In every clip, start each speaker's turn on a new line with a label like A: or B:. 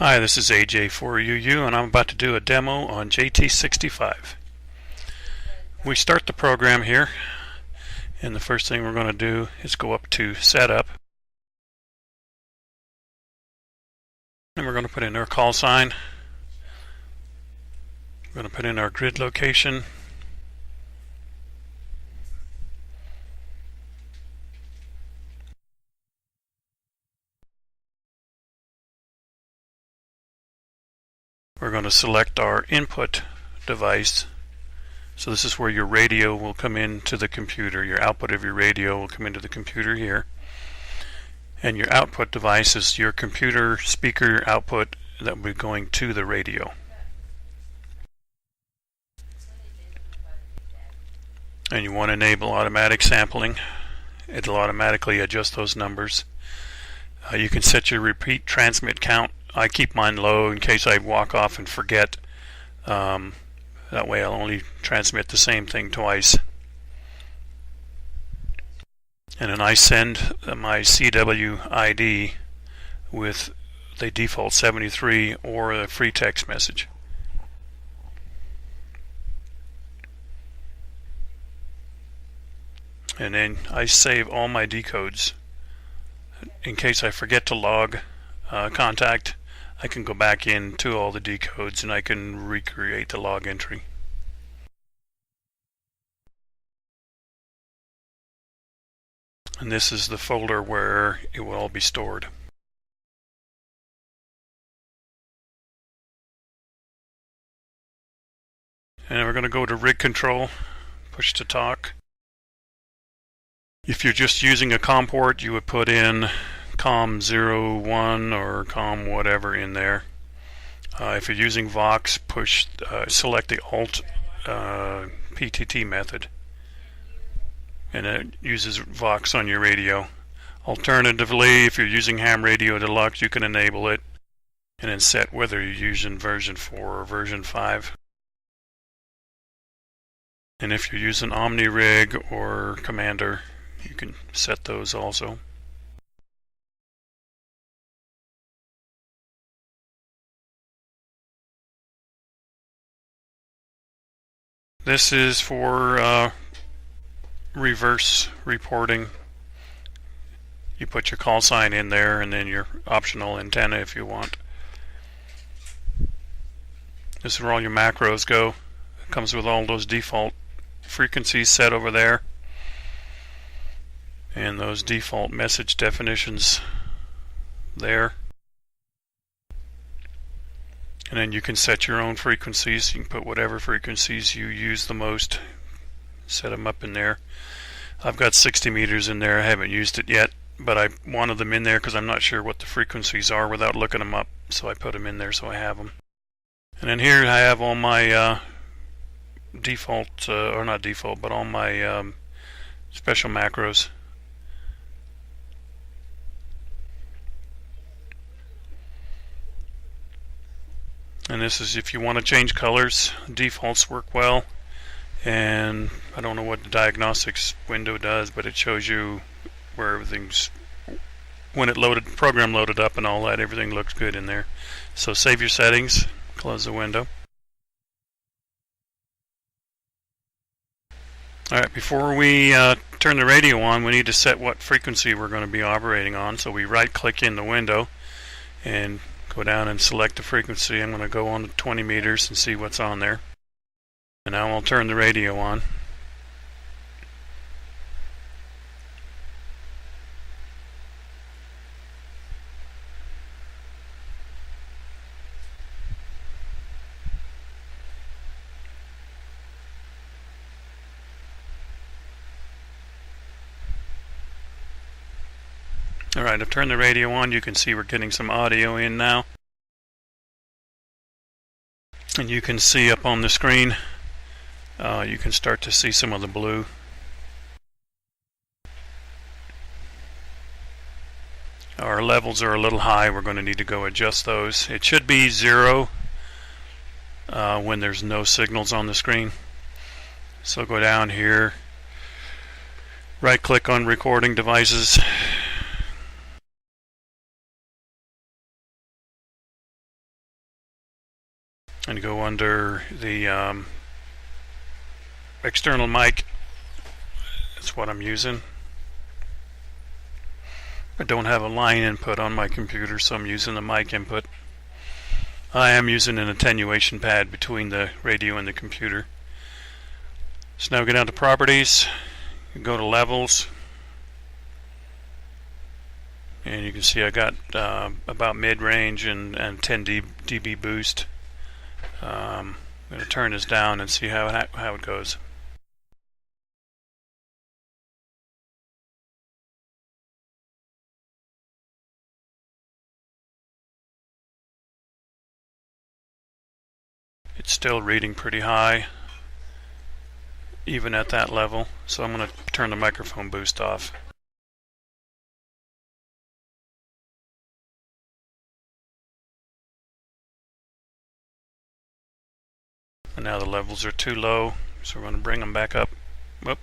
A: Hi, this is AJ4UU and I'm about to do a demo on JT65. We start the program here, and the first thing we're going to do is go up to Setup, and we're going to put in our call sign. We're going to put in our grid location. We're going to select our input device. So this is where your radio will come into the computer. Your output of your radio will come into the computer here. And your output device is your computer speaker output that will be going to the radio. And you want to enable automatic sampling. It'll automatically adjust those numbers. You can set your repeat transmit count. I keep mine low in case I walk off and forget. That way I'll only transmit the same thing twice. And then I send my CW ID with the default 73 or a free text message. And then I save all my decodes. In case I forget to log contact, I can go back into all the decodes and I can recreate the log entry. And this is the folder where it will all be stored. And we're going to go to rig control, push to talk. If you're just using a COM port, you would put in COM 01 or COM whatever in there. If you're using Vox, select the Alt PTT method, and it uses Vox on your radio. Alternatively, if you're using Ham Radio Deluxe, you can enable it and then set whether you're using version 4 or version 5. And if you're using OmniRig or Commander, you can set those also. This is for reverse reporting. You put your call sign in there and then your optional antenna if you want. This is where all your macros go. It comes with all those default frequencies set over there and those default message definitions there. And then you can set your own frequencies. You can put whatever frequencies you use the most, set them up in there. I've got 60 meters in there. I haven't used it yet, but I wanted them in there because I'm not sure what the frequencies are without looking them up, so I put them in there so I have them. And then here I have all my default, or not default, but all my special macros. And this is if you want to change colors. Defaults work well, and I don't know what the diagnostics window does, but it shows you where everything's, when it loaded, program loaded up and all that, everything looks good in there. So save your settings, close the window. Alright, before we turn the radio on, we need to set what frequency we're going to be operating on. So we right click in the window and go down and select the frequency. I'm going to go on to 20 meters and see what's on there. And now I'll turn the radio on. Alright, I've turned the radio on. You can see we're getting some audio in now. And you can see up on the screen, you can start to see some of the blue. Our levels are a little high. We're going to need to go adjust those. It should be 0 when there's no signals on the screen. So go down here, right click on recording devices, and go under the external mic. That's what I'm using. I don't have a line input on my computer, so I'm using the mic input. I am using an attenuation pad between the radio and the computer. So now we go down to properties, you go to levels, and you can see I got about mid-range and 10 dB boost. I'm going to turn this down and see how it goes. It's still reading pretty high, even at that level, so I'm going to turn the microphone boost off. And now the levels are too low, so we're going to bring them back up. Whoop.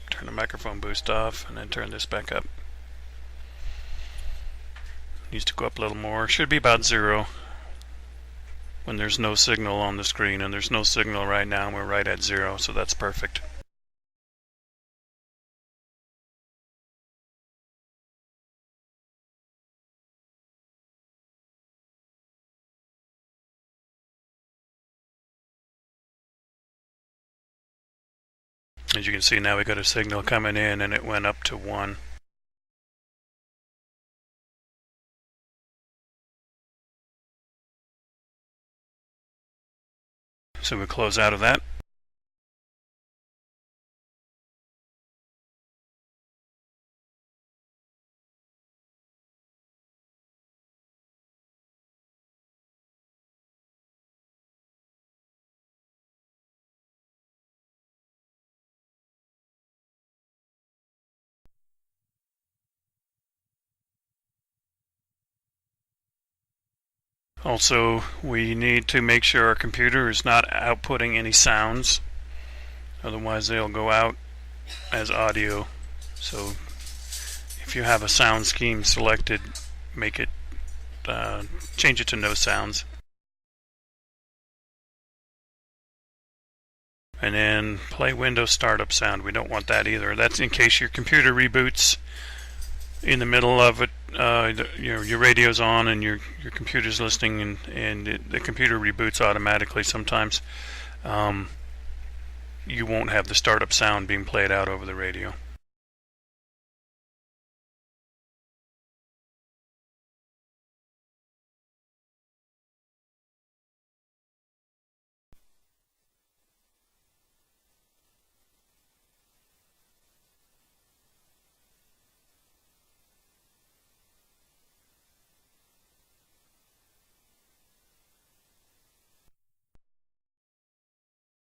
A: Turn the microphone boost off, and then turn this back up. Needs to go up a little more. Should be about 0 when there's no signal on the screen, and there's no signal right now, and we're right at 0, so that's perfect. As you can see now, we got a signal coming in, and it went up to 1. So we close out of that. Also, we need to make sure our computer is not outputting any sounds, otherwise they'll go out as audio. So if you have a sound scheme selected, make it change it to no sounds. And then play Windows startup sound. We don't want that either. That's in case your computer reboots in the middle of it. Your radio's on and your computer's listening, and the computer reboots automatically sometimes. You won't have the startup sound being played out over the radio.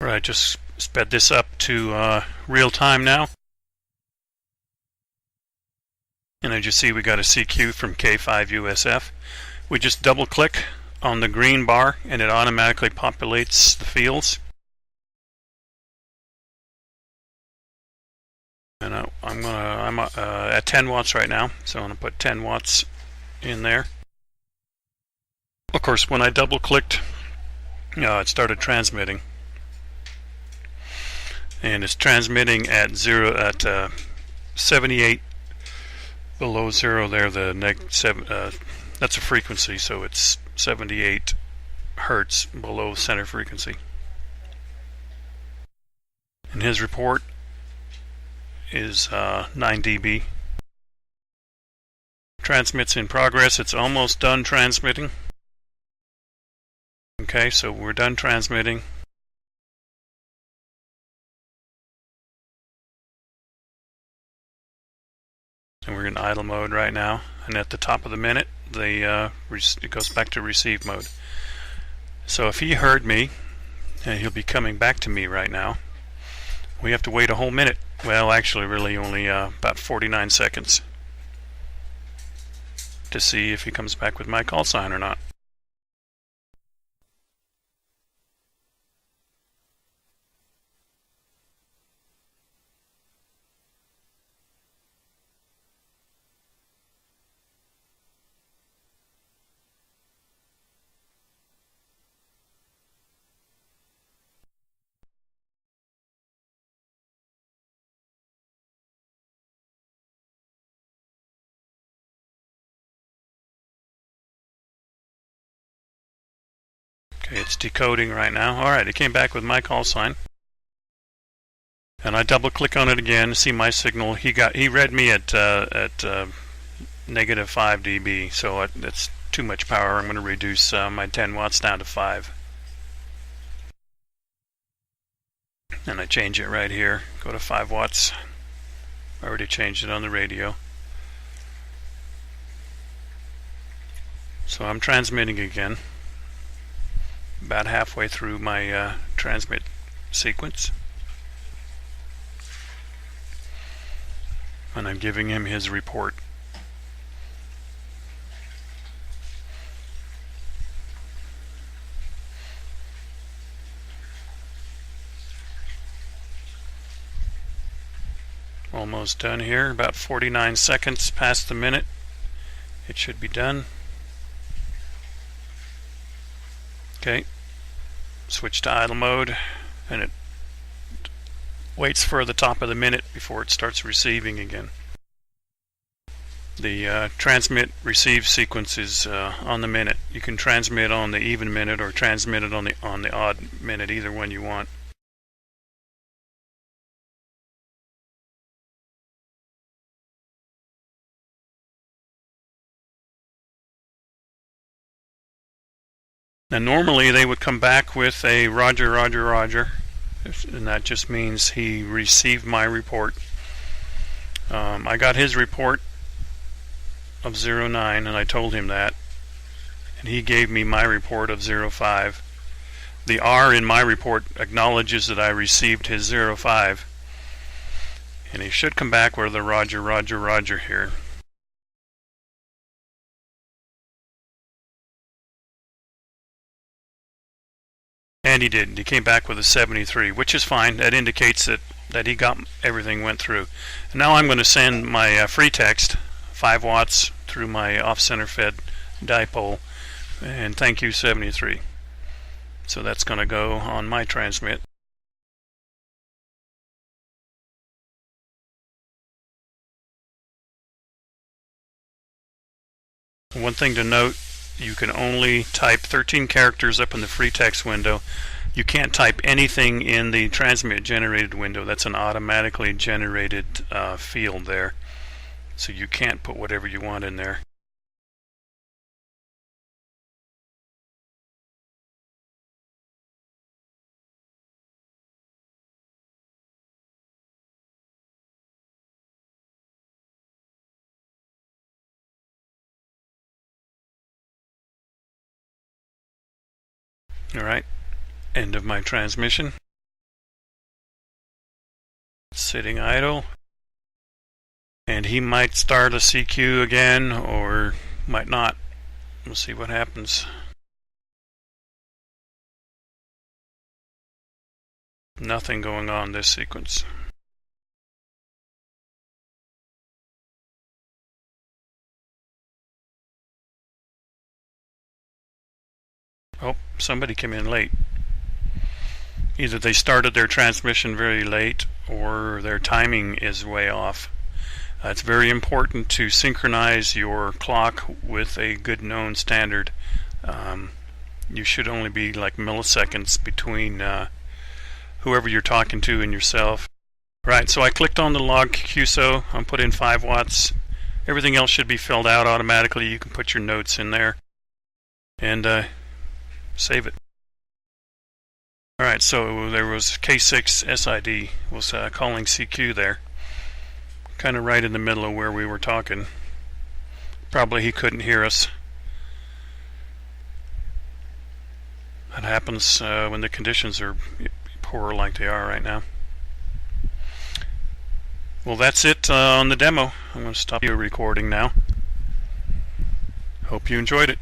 A: Right, just sped this up to real time now. And as you see, we got a CQ from K5USF. We just double click on the green bar and it automatically populates the fields. And I'm at 10 watts right now, so I'm going to put 10 watts in there. Of course, when I double clicked, it started transmitting. And it's transmitting at 78 below 0 there. That's a frequency, so it's 78 hertz below center frequency. And his report is 9 dB. Transmits in progress. It's almost done transmitting. Okay, so we're done transmitting. And we're in idle mode right now. And at the top of the minute, it goes back to receive mode. So if he heard me, and he'll be coming back to me right now, we have to wait a whole minute. Well, actually, really only about 49 seconds to see if he comes back with my call sign or not. It's decoding right now. Alright, it came back with my call sign. And I double click on it again to see my signal. He read me at negative 5 dB, so that's too much power. I'm going to reduce my 10 watts down to 5. And I change it right here. Go to 5 watts. I already changed it on the radio. So I'm transmitting again. About halfway through my transmit sequence. And I'm giving him his report. Almost done here, about 49 seconds past the minute. It should be done. Okay, switch to idle mode, and it waits for the top of the minute before it starts receiving again. The transmit receive sequence is on the minute. You can transmit on the even minute or transmit it on the odd minute, either one you want. Now normally they would come back with a Roger, Roger, Roger, and that just means he received my report. I got his report of 09 and I told him that, and he gave me my report of 05. The R in my report acknowledges that I received his 05, and he should come back with a Roger, Roger, Roger here. And he did. He came back with a 73, which is fine. That indicates that he got everything went through. And now I'm going to send my free text, 5 watts, through my off-center fed dipole, and thank you 73. So that's going to go on my transmit. One thing to note, you can only type 13 characters up in the free text window. You can't type anything in the transmit generated window. That's an automatically generated field there. So you can't put whatever you want in there. Alright, end of my transmission. Sitting idle. And he might start a CQ again, or might not. We'll see what happens. Nothing going on this sequence. Oh, somebody came in late. Either they started their transmission very late, or their timing is way off. It's very important to synchronize your clock with a good known standard. You should only be like milliseconds between whoever you're talking to and yourself. Right, so I clicked on the log QSO. I'm put in 5 watts. Everything else should be filled out automatically. You can put your notes in there and save it. Alright, so there was K6 SID was calling CQ there. Kind of right in the middle of where we were talking. Probably he couldn't hear us. That happens when the conditions are poor like they are right now. Well, that's it on the demo. I'm going to stop your recording now. Hope you enjoyed it.